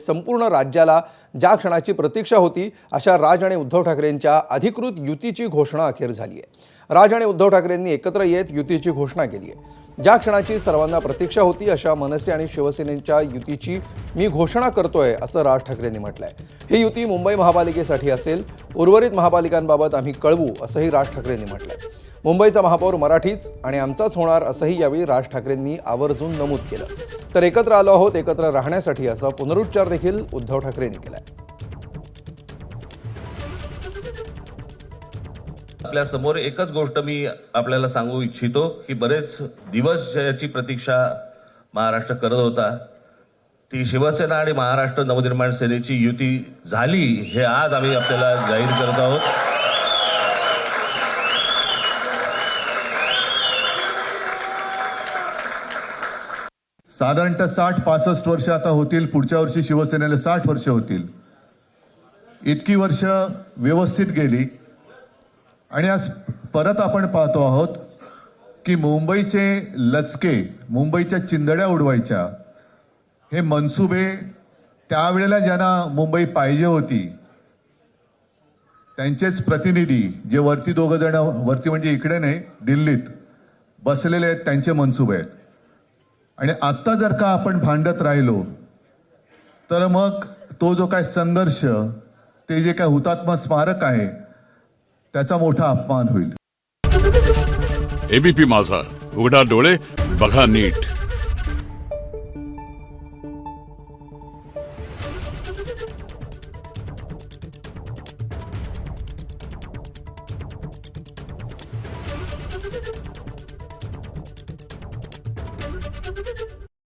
संपूर्ण राज्याला ज्या क्षणाची प्रतीक्षा होती अशा राज आणि उद्धव ठाकरेंच्या अधिकृत युतीची घोषणा अखेर झाली आहे। राज आणि उद्धव ठाकरेंनी एकत्र येत युतीची घोषणा केली आहे। ज्या क्षणाची सर्वांना प्रतीक्षा होती अशा मनसे आणि शिवसेनेच्या युतीची मी घोषणा करतोय असं राज ठाकरेंनी म्हटलंय। ही युती मुंबई महापालिकेसाठी असेल, उर्वरित महापालिकांबाबत आम्ही कळवू असंही राज ठाकरेंनी म्हटलंय। मुंबईचा महापौर मराठीच आणि आमचाच होणार असंही यावेळी राज ठाकरेंनी आवर्जून नमूद केलं। तर एकत्र आलो आहोत एकत्र राहण्यासाठी असा पुनरुच्चार देखील उद्धव ठाकरेंनी केलाय। आपल्या समोर एकच गोष्ट मी आपल्याला सांगू इच्छितो की बरेच दिवस ज्याची प्रतीक्षा महाराष्ट्र करत होता ती शिवसेना आणि महाराष्ट्र नवनिर्माण सेनेची युती झाली हे आज आम्ही आपल्याला जाहीर करत आहोत। साधारणतः 60-65 वर्ष आता होतील, पुढच्या वर्षी शिवसेनेला 60 वर्ष होतील। इतकी वर्ष व्यवस्थित गेली आणि आज परत आपण पाहतो आहोत की मुंबईचे लचके, मुंबईच्या चिंधड्या उडवायच्या हे मनसुबे त्यावेळेला ज्यांना मुंबई पाहिजे होती त्यांचेच प्रतिनिधी जे वरती दोघं जण, वरती म्हणजे इकडे नाही दिल्लीत बसलेले आहेत, त्यांचे मनसुबे आहेत। आणि आता जर का आपण भांडत राहिलो तर मग तो जो काय संघर्ष, ते जे काय हुतात्मा स्मारक आहे त्याचा मोठा अपमान होईल। एबीपी माझा, उघडा डोळे बघा नीट।